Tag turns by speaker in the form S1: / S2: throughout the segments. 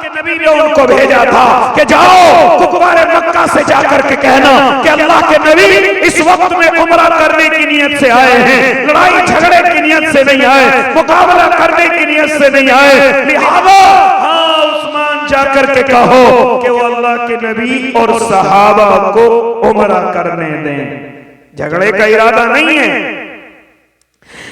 S1: के नबी ने उनको भेजा था कि जाओ कुफारे मक्का से जाकर के कहना कि अल्लाह के नबी इस वक्त में उम्रा करने की नियत से आए हैं, लड़ाई झगड़े की नियत से नहीं आए, मुकाबला करने की नियत से नहीं आए। लिहाजा हाँ उस्मान जाकर के कहो कि वो अल्लाह के नबी और सहाबा को उम्रा करने दें। झगड़े का इरादा नहीं है,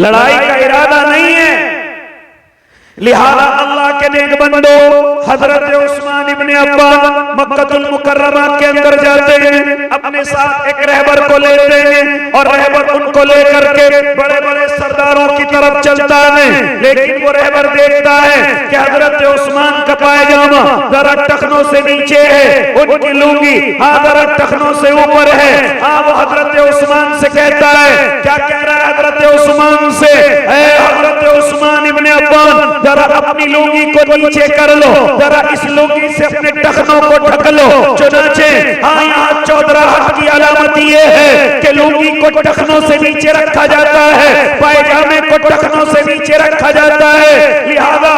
S1: लड़ाई का इरादा नहीं है। लिहाजा अल्लाह के नेक बंदो हजरत उस्मान इब्ने अफ्फान मक्कतुल मुकर्रमा के अंदर जाते हैं, अपने साथ एक रहबर को लेते हैं और रहबर उनको लेकर के बड़े बड़े सरदारों की तरफ चलता है। लेकिन वो रहबर देखता है कि हजरत उस्मान का पायजामा जरा टखनों से नीचे है, उनकी लुंगी जरा टखनों से ऊपर है। वो हजरत उस्मान से कहता है, क्या कह रहा है हजरत उस्मान से, हजरत उस्मान इब्ने अफ्फान जरा अपनी लुंगी को नीचे कर लो, जरा इस लुंगी से अपने टखनों को ढक लो। चुनाचे हाँ यहाँ चौधराहट की अलामत ये है कि लुंगी को टखनों से नीचे रखा जाता है, पायजामे को टखनों से नीचे रखा जाता है। लिहाजा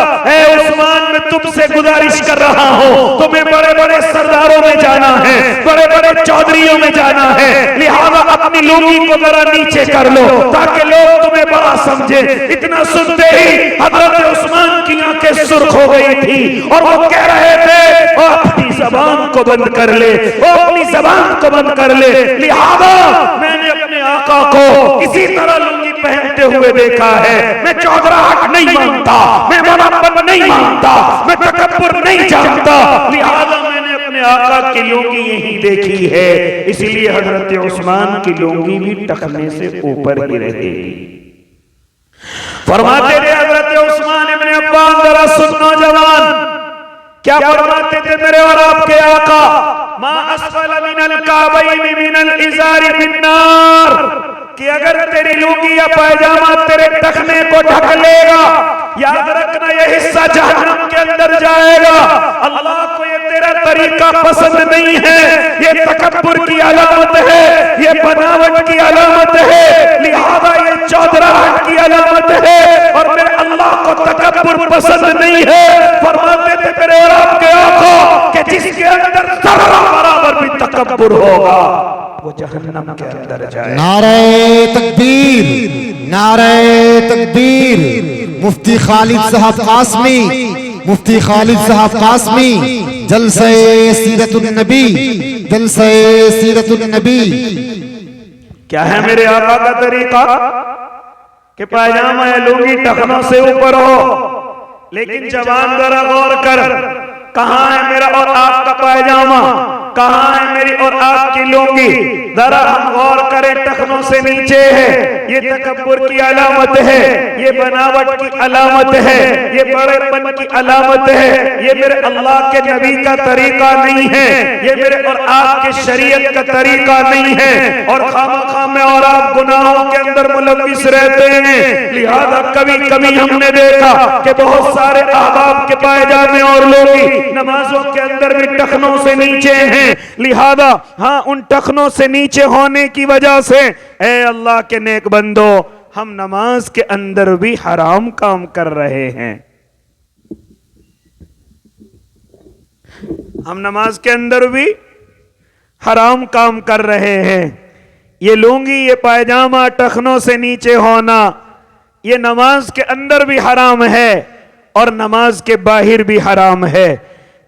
S1: उस्मान मैं तुमसे गुजारिश कर रहा हूँ, तुम्हें बड़े बड़े सरदारों में जाना है, बड़े बड़े चौधरियों में जाना है। लिहाजा अपनी लुंगी को जरा नीचे कर लो ताकि लोग तुम्हें बड़ा समझे। इतना सुनते ही हजरत उस्मान की आंखें सुर्ख हो गई थी और वो कह रहे थे ओ अपनी जबान को बंद कर ले, ओ अपनी जबान को बंद कर ले। लिहाजा मैंने अपने आका को इसी तरह लुंगी पहनते हुए देखा है। मैं चौधराहट नहीं मानता, मैं बड़ापन नहीं मानता, मैं तकब्बुर नहीं जानता। लिहाजा मैंने अपने आका की लुंगी यही देखी है, इसीलिए हजरत उस्मान की लुंगी भी टखने से ऊपर ही रहेगी। फरमाते थे हजरत उस्मान इब्ने अफ्फान, जरा सुनो जवान, क्या फरमाते थे मेरे और आपके आका, मा अस्फल मिनल काबैनि मिनल इज़ारि बिन्नार, कि अगर तेरी लुंगी या पायजामा तेरे टखने को ढक लेगा, याद रखना ये हिस्सा जहन्नम के अंदर जाएगा। अल्लाह को ये तेरा तरीका पसंद नहीं है, ये तकब्बुर की अलामत है, ये बनावट की अलामत है, लिहाजा ये चौधराहट की अलामत है और मेरे अल्लाह को तकब्बुर पसंद नहीं है। फरमाते थे मेरे और आपके आका कि जिसके अंदर जर्रा बराबर भी तकब्बुर होगा वो जहन्नम के अंदर जाए।
S2: नारे तकबीर, नारे तकबीर। मुफ्ती खालिद साहब कासमी, मुफ्ती खालिद साहब कासमी, जलसे सीरतुन नबी, जलसे सीरतुन नबी।
S1: क्या है मेरे आका का तरीका कि पायजामा या लुंगी टखनों से ऊपर हो, लेकिन जवान जरा गौर कर, कहां है मेरा और आपका पायजामा, कहां है मेरी और आपकी लुंगी। जरा हम गौर करें, टखनों से नीचे है, ये तकब्बुर की अलामत है, ये बनावट की अलामत है, ये बड़ेपन की अलामत है, ये मेरे अल्लाह के नबी का तरीका नहीं है, ये मेरे और आपके शरीयत का तरीका नहीं है। और खामखा में और आप गुनाहों के अंदर मुलव्विस रहते हैं। लिहाजा कभी कभी हमने देखा कि बहुत सारे अहबाब के पायजामे और लुंगी नमाजों के अंदर भी टखनों से नीचे हैं। लिहाजा हाँ उन टखनों से नीचे होने की वजह से ए अल्लाह के नेक बंदो, हम नमाज के अंदर भी हराम काम कर रहे हैं। हम नमाज के अंदर भी हराम काम कर रहे हैं। ये लुंगी, ये पायजामा टखनों से नीचे होना, ये नमाज के अंदर भी हराम है और नमाज के बाहर भी हराम है।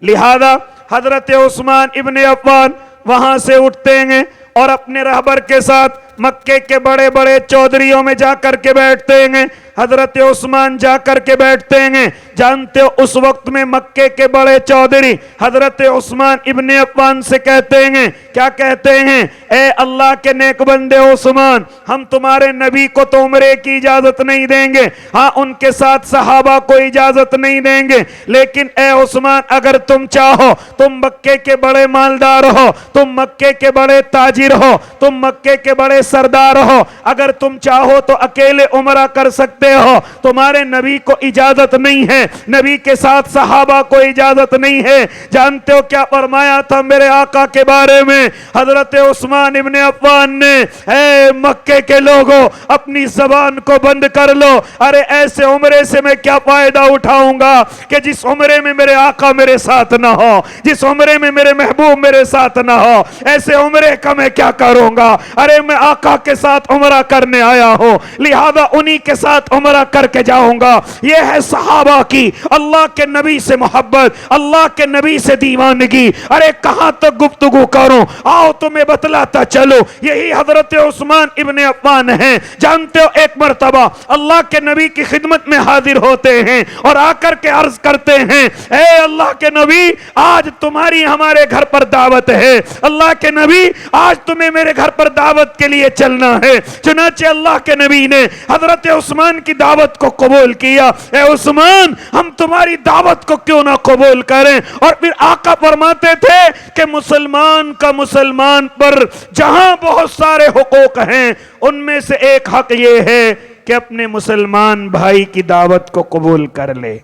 S1: लिहाजा हजरत उस्मान इब्ने अफ्फान वहां से उठते हैं और अपने रहबर के साथ मक्के के बड़े बड़े चौधरियों में जाकर के बैठते हैं। हजरत उस्मान जाकर के बैठते हैं। जानते हो उस वक्त में मक्के के बड़े चौधरी हजरत उस्मान इब्ने अफ्फान से कहते हैं, क्या कहते हैं, ए अल्लाह के नेक बंदे उस्मान, हम तुम्हारे नबी को तो उम्रे की इजाजत नहीं देंगे, हाँ उनके साथ सहाबा को इजाजत नहीं देंगे, लेकिन ए उस्मान अगर तुम चाहो, तुम मक्के के बड़े मालदार हो, तुम मक्के के बड़े ताजिर हो, तुम मक्के के बड़े सरदार हो, अगर तुम चाहो तो अकेले उमरा कर सकते हो, तुम्हारे नबी को इजाजत नहीं है, नबी के साथ सहाबा को इजाजत नहीं है। जानते हो क्या फरमाया था मेरे आका के बारे में हजरत उस्मान इब्ने अफ़्फ़ान ने? ऐ मक्के के लोगों, अपनी जबान को बंद कर लो। अरे ऐसे उम्रे से मैं क्या फायदा उठाऊंगा कि जिस उम्रे में मेरे आका मेरे साथ ना हो, जिस उम्रे में मेरे महबूब मेरे साथ ना हो, ऐसे उम्रे का मैं क्या करूंगा? अरे मैं आका के साथ उम्रा करने आया हूं, लिहाजा उन्हीं के साथ उम्रा करके जाऊंगा। यह है सहाबा की अल्लाह के नबी से मोहब्बत, अल्लाह के नबी से दीवानगी। अरे कहां तक गुफ्तगू करूं, आओ तुम्हें बतलाता चलो। यही हजरत उस्मान इब्ने अफ़्फ़ान हैं। जानते हो एक मर्तबा अल्लाह के नबी की खिदमत में हाजिर होते हैं और आकर के अर्ज करते हैं, ए अल्लाह के नबी, आज तुम्हारी हमारे घर पर दावत है। अल्लाह के नबी, आज तुम्हें मेरे घर पर दावत के लिए चलना है। चुनाचे अल्लाह के नबी ने हजरत उस्मान की दावत को कबूल किया। ए उस्मान, हम तुम्हारी दावत को क्यों ना कबूल करें? और फिर आका फरमाते थे कि मुसलमान का मुसलमान पर जहां बहुत सारे हुकूक हैं, उनमें से एक हक ये है कि अपने मुसलमान भाई की दावत को कबूल कर ले।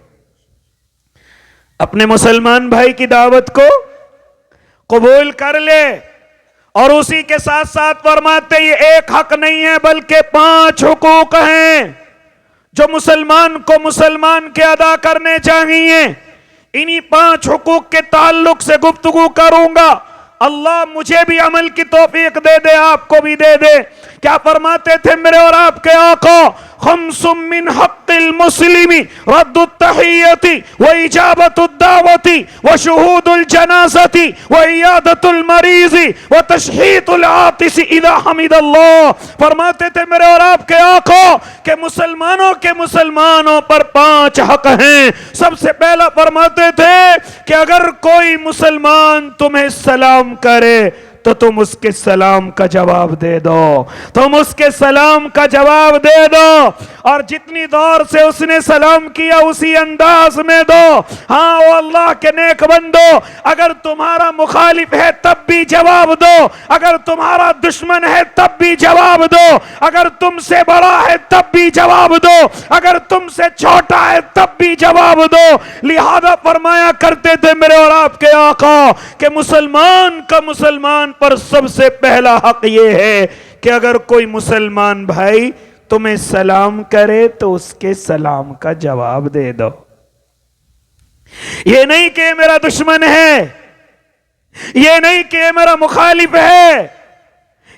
S1: अपने मुसलमान भाई की दावत को कबूल कर ले। और उसी के साथ साथ फरमाते ये एक हक नहीं है बल्कि 5 हुकूक हैं जो मुसलमान को मुसलमान के अदा करने चाहिए। इन्हीं 5 हुकूक के ताल्लुक से गुफ्तगू करूंगा। अल्लाह मुझे भी अमल की तौफीक दे दे, आपको भी दे दे। क्या फरमाते थे मेरे और आपके आका? खम्सुम मिन हक़्क़िल मुस्लिमी रद्दुत तहिय्यति व इजाबतुद दावती व शुहूदुल जनाज़ती व इयादतुल मरीज़ी व तशहीतुल आतिसी इज़ा हमिदल्लाह। फरमाते थे मेरे और आपके आका कि मुसलमानों के मुसलमानों पर 5 हक हैं। सबसे पहला फरमाते थे कि अगर कोई मुसलमान तुम्हें सलाम करे तो तुम उसके सलाम का जवाब दे दो, तुम उसके सलाम का जवाब दे दो। और जितनी दौर से उसने सलाम किया उसी अंदाज में दो। हाँ वो अल्लाह के नेक बंदो, अगर तुम्हारा मुखालिफ है तब भी जवाब दो, अगर तुम्हारा दुश्मन है तब भी जवाब दो, अगर तुमसे बड़ा है तब भी जवाब दो, अगर तुमसे छोटा है तब भी जवाब दो। लिहाजा फरमाया करते थे मेरे और आपके आका कि मुसलमान का मुसलमान पर सबसे पहला हक ये है कि अगर कोई मुसलमान भाई तुम्हें सलाम करे तो उसके सलाम का जवाब दे दो। ये नहीं कि मेरा दुश्मन है, ये नहीं कि मेरा मुखालिफ है,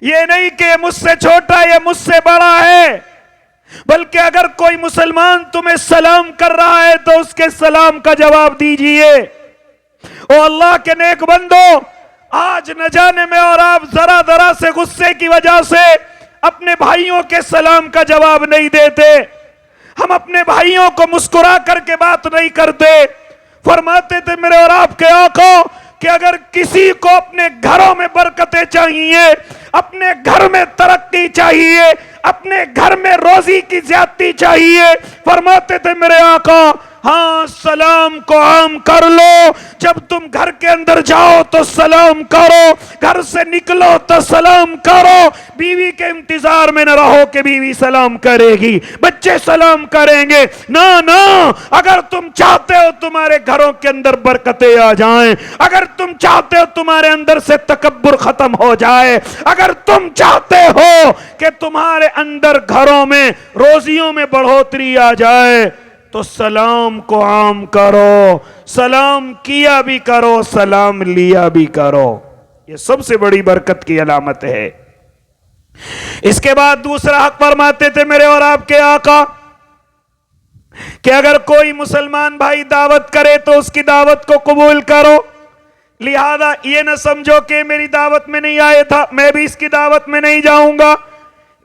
S1: ये नहीं कि मुझसे छोटा या मुझसे बड़ा है, बल्कि अगर कोई मुसलमान तुम्हें सलाम कर रहा है तो उसके सलाम का जवाब दीजिए। ओ अल्लाह के नेक बंदो, आज न जाने में और आप जरा जरा से गुस्से की वजह से अपने भाइयों के सलाम का जवाब नहीं देते। हम अपने भाइयों को मुस्कुरा करके बात नहीं करते। फरमाते थे मेरे और आपके आका कि अगर किसी को अपने घरों में बरकतें चाहिए, अपने घर में तरक्की चाहिए, अपने घर में रोजी की ज्यादती चाहिए, फरमाते थे मेरे आका, हाँ सलाम को आम कर लो। जब तुम घर के अंदर जाओ तो सलाम करो, घर से निकलो तो सलाम करो। बीवी के इंतजार में न रहो कि बीवी सलाम करेगी, बच्चे सलाम करेंगे। ना ना, अगर तुम चाहते हो तुम्हारे घरों के अंदर बरकतें आ जाएं, अगर तुम चाहते हो तुम्हारे अंदर से तकब्बुर खत्म हो जाए, अगर तुम चाहते हो कि तुम्हारे अंदर घरों में रोजियों में बढ़ोतरी आ जाए, तो सलाम को आम करो। सलाम किया भी करो, सलाम लिया भी करो। ये सबसे बड़ी बरकत की अलामत है। इसके बाद दूसरा हक फरमाते थे मेरे और आपके आका कि अगर कोई मुसलमान भाई दावत करे तो उसकी दावत को कबूल करो। लिहाजा ये न समझो कि मेरी दावत में नहीं आया था मैं भी इसकी दावत में नहीं जाऊंगा,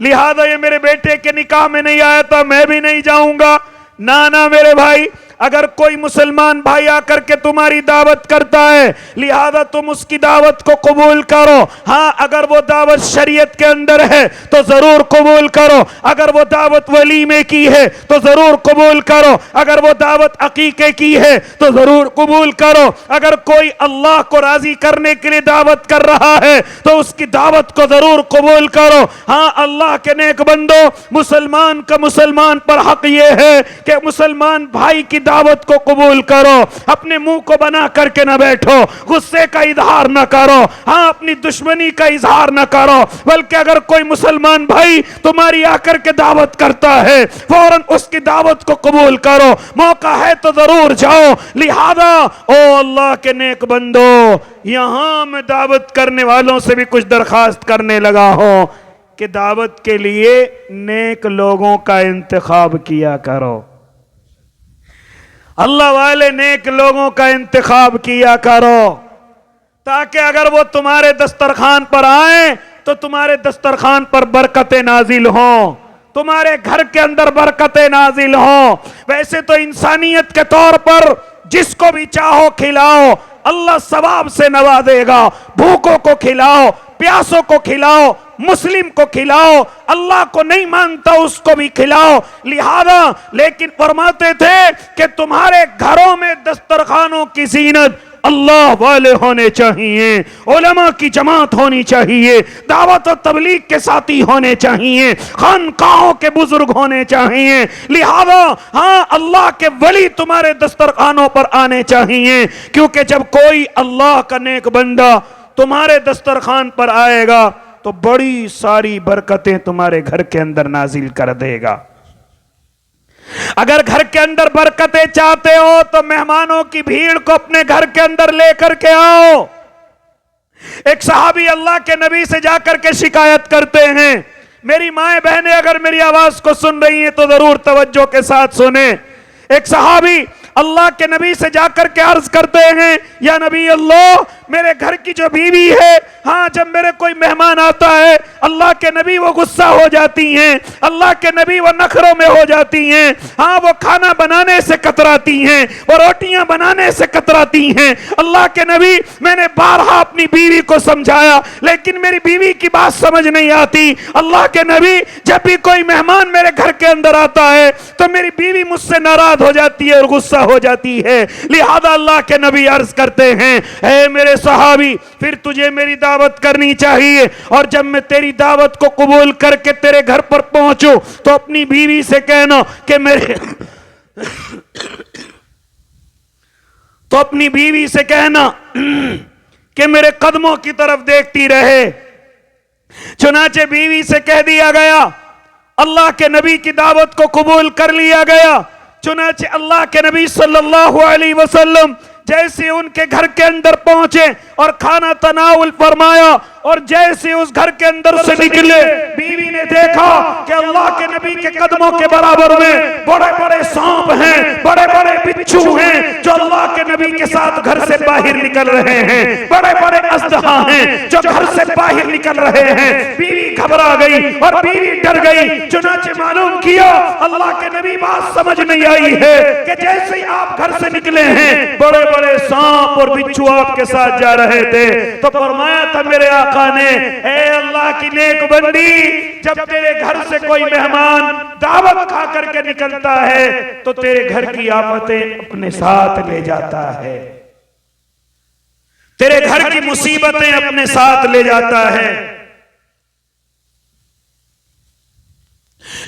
S1: लिहाजा ये मेरे बेटे के निकाह में नहीं आया था मैं भी नहीं जाऊंगा। ना ना मेरे भाई, अगर कोई मुसलमान भाई आकर के तुम्हारी दावत करता है, लिहाजा तुम उसकी दावत को कबूल करो। हाँ, अगर वो दावत शरीयत के अंदर है तो जरूर कबूल करो। अगर वो दावत वलीमे की है तो जरूर कबूल करो। अगर वो दावत अकीके की है तो जरूर कबूल करो। अगर कोई अल्लाह को राजी करने के लिए दावत कर रहा है तो उसकी दावत को जरूर कबूल करो। हाँ, अल्लाह के नेक बंदो, मुसलमान का मुसलमान पर हक ये है कि मुसलमान भाई की दावत को कबूल करो। अपने मुंह को बना करके ना बैठो, गुस्से का इजहार ना करो, हाँ अपनी दुश्मनी का इजहार ना करो, बल्कि अगर कोई मुसलमान भाई तुम्हारी आकर के दावत करता है फौरन उसकी दावत को कबूल करो। मौका है तो जरूर जाओ। लिहाजा ओ अल्लाह के नेक बंदो, यहां मैं दावत करने वालों से भी कुछ दरखास्त करने लगा हूं कि दावत के लिए नेक लोगों का इंतखाब किया करो। अल्लाह वाले नेक लोगों का इंतखाब किया करो, ताकि अगर वो तुम्हारे दस्तरखान पर आए तो तुम्हारे दस्तरखान पर बरकतें नाजिल हों, तुम्हारे घर के अंदर बरकतें नाजिल हों। वैसे तो इंसानियत के तौर पर जिसको भी चाहो खिलाओ, अल्लाह सवाब से नवाजेगा। भूखों को खिलाओ, प्यासों को खिलाओ, मुस्लिम को खिलाओ, अल्लाह को नहीं मानता उसको भी खिलाओ। लिहाजा लेकिन फरमाते थे कि तुम्हारे घरों में दस्तरखानों की जीनत अल्लाह वाले होने चाहिए, उलमा की जमात होनी चाहिए, दावत और तबलीग के साथी होने चाहिए, खानकाहों के बुजुर्ग होने चाहिए। लिहाजा हाँ, अल्लाह के वली तुम्हारे दस्तरखानों पर आने चाहिए, क्योंकि जब कोई अल्लाह का नेक बंदा तुम्हारे दस्तरखान पर आएगा तो बड़ी सारी बरकतें तुम्हारे घर के अंदर नाजिल कर देगा। अगर घर के अंदर बरकतें चाहते हो तो मेहमानों की भीड़ को अपने घर के अंदर लेकर के आओ। एक सहाबी अल्लाह के नबी से जाकर के शिकायत करते हैं। मेरी माएं बहनें अगर मेरी आवाज को सुन रही हैं तो जरूर तवज्जो के साथ सुने। एक सहाबी अल्लाह के नबी से जाकर के अर्ज करते हैं, या नबी अल्लाह, मेरे घर की जो बीवी है, हाँ जब मेरे कोई मेहमान आता है अल्लाह के नबी वो गुस्सा हो जाती हैं, अल्लाह के नबी वो नखरों में हो जाती हैं, हाँ वो खाना बनाने से कतराती हैं, वो रोटियां बनाने से कतराती हैं। अल्लाह के नबी, मैंने बारहा अपनी बीवी को समझाया लेकिन मेरी बीवी की बात समझ नहीं आती। अल्लाह के नबी, जब भी कोई मेहमान मेरे घर के अंदर आता है तो मेरी बीवी मुझसे नाराज हो जाती है और गुस्सा हो जाती है। लिहाजा अल्लाह के नबी अर्ज करते हैं, ऐ मेरे सहाबी, फिर तुझे मेरी दावत करनी चाहिए, और जब मैं तेरी दावत को कबूल करके तेरे घर पर पहुंचूं तो अपनी बीवी से कहना कि मेरे तो अपनी बीवी से कहना कि मेरे कदमों की तरफ देखती रहे। चुनाचे बीवी से कह दिया गया, अल्लाह के नबी की दावत को कबूल कर लिया गया। चुनाचे अल्लाह के नबी सल्लल्लाहु अलैहि वसल्लम जैसे उनके घर के अंदर पहुंचे और खाना तनाउल फरमाया, और जैसे उस घर के अंदर से निकले बीवी ने देखा कि अल्लाह के नबी के कदमों के बराबर में बड़े बड़े सांप हैं, बड़े बड़े बिच्छू हैं जो अल्लाह के नबी के साथ घर से बाहर निकल रहे हैं, बड़े बड़े अजदहा हैं जो घर से बाहर निकल रहे हैं। बीवी घबरा गई और बीवी डर गई। चुनाचे मालूम किया अल्लाह के नबी बात समझ नहीं आई है कि जैसे ही आप घर से निकले हैं बड़े बड़े सांप और बिच्छू आपके साथ जा रहे थे। तो फरमाया था मेरे आका ने, ए अल्लाह की नेक बंदी, जब तेरे घर से कोई मेहमान दावत खा करके निकलता है तो तेरे घर की आफतें अपने साथ ले जाता है, तेरे घर की मुसीबतें अपने साथ ले जाता है।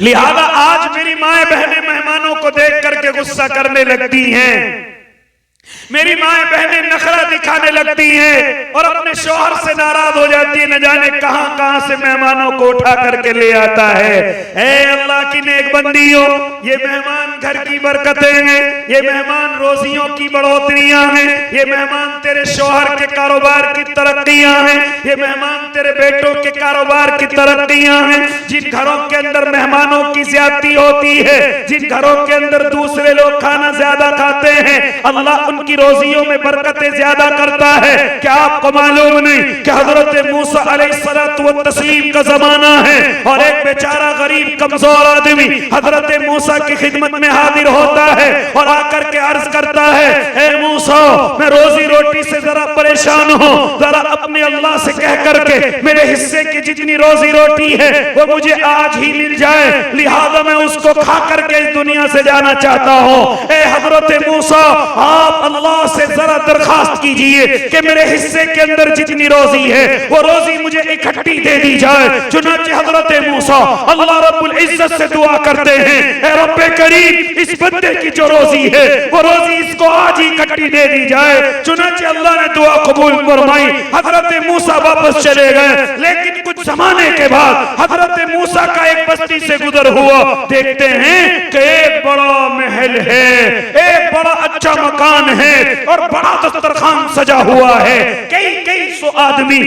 S1: लिहाजा आज मेरी माएं बहनें मेहमानों को देख करके गुस्सा करने लगती हैं, मेरी माएं बहनें नखरा दिखाने लगती हैं और अपने शौहर से नाराज हो जाती है। न जाने कहां कहां से मेहमानों को उठा करके ले आता है। ऐ अल्लाह की नेक बंदियों, ये मेहमान घर की बरकतें हैं, ये मेहमान रोजियों की बढ़ोतरियां हैं, ये मेहमान तेरे शौहर के कारोबार की तरक्कियां हैं, ये मेहमान तेरे बेटों के कारोबार की तरक्कियां हैं। जिन घरों के अंदर मेहमानों की ज्यादती होती है, जिन घरों के अंदर दूसरे लोग खाना ज्यादा खाते हैं, अल्लाह उनकी की रोजियों में बरकतें ज्यादा करता है। क्या आपको मालूम नहीं कि हजरत मूसा अलैहिस्सलातु व तस्लीम का जमाना है और एक बेचारा गरीब कमजोर आदमी हजरत मूसा की खिदमत में हाजिर होता है और आकर के अर्ज करता है, ए मूसा, मैं रोजी रोटी से जरा परेशान हूँ, जरा अपने अल्लाह से कह करके मेरे हिस्से की जितनी रोजी रोटी है वो मुझे आज ही मिल जाए, लिहाजा मैं उसको खा करके इस दुनिया से जाना चाहता हूँ। ए हजरत मूसा, आप अल्लाह से जरा दरखास्त कीजिए कि मेरे हिस्से के अंदर जितनी रोजी है वो रोजी मुझे इकट्ठी दे दी जाए। चुनांचे हजरत मूसा अल्लाह रब्बुल इज्जत से दुआ करते हैं, ए रब्बे करीम, इस बंदे की जो रोजी है वो रोजी इसको आज ही इकट्ठी दे दी जाए। चुनांचे अल्लाह ने दुआ कबूल फरमाई। हजरत मूसा वापस चले गए, लेकिन कुछ जमाने के बाद हजरत मूसा का एक बस्ती से गुजर हुआ। देखते हैं कि एक बड़ा महल है, एक बड़ा अच्छा मकान है और बड़ा दस्तरखान सजा हुआ है। कई सौ आदमी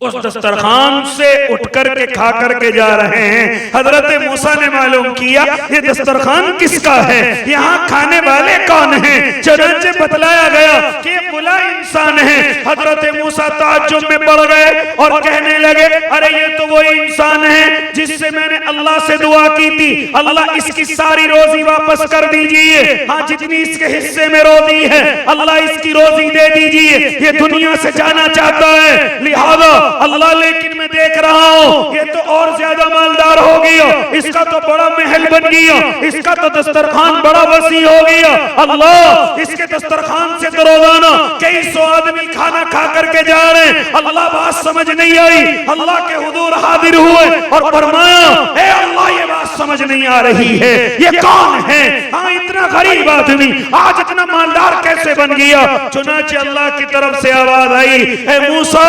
S1: उस दस्तरखान से उठ करके खा करके जा रहे हैं। हजरत मूसा ने मालूम किया ये दस्तरखान किसका है, यहाँ खाने वाले कौन हैं। चुनांचे बतलाया गया कि ये बुला इंसान है। हजरत मूसा ताज्जुब में पड़ गए और कहने लगे, अरे ये तो वही इंसान है जिससे मैंने अल्लाह से दुआ की थी, अल्लाह इसकी सारी रोजी वापस कर दीजिए। हाँ, जितनी इसके हिस्से में रोजी है अल्लाह इसकी रोजी दे दीजिए, ये दुनिया से जाना चाहता है। लिहाजा अल्लाह, लेकिन मैं देख रहा हूँ ये तो और ज्यादा मालदार हो गया, इसका तो बड़ा महल बन गया, इसका तो दस्तरखान बड़ा वसी हो गया। अल्लाह, इसके दस्तरखान से तो रोजाना कई सौ आदमी खाना खा करके जा रहे हैं। अल्लाह, बात समझ नहीं आई। अल्लाह के हुजूर हाजिर हुए और फरमाया, ए अल्लाह, ये बात समझ नहीं आ रही है, ये कौन है? हाँ, इतना गरीब आदमी आज इतना मालदार कैसे बन गया? चुनांचे अल्लाह की तरफ से आवाज आई, ए मूसा,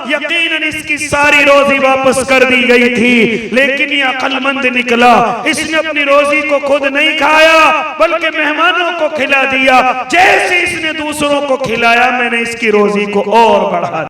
S1: यकीनन इसकी सारी रोजी वापस कर दी गई थी, लेकिन ये अक्लमंद निकला। इसने अपनी रोजी को खुद नहीं खाया बल्कि मेहमानों को खिला दिया। जैसे इसने दूसरों को खिलाया मैंने इसकी रोजी को और बढ़ा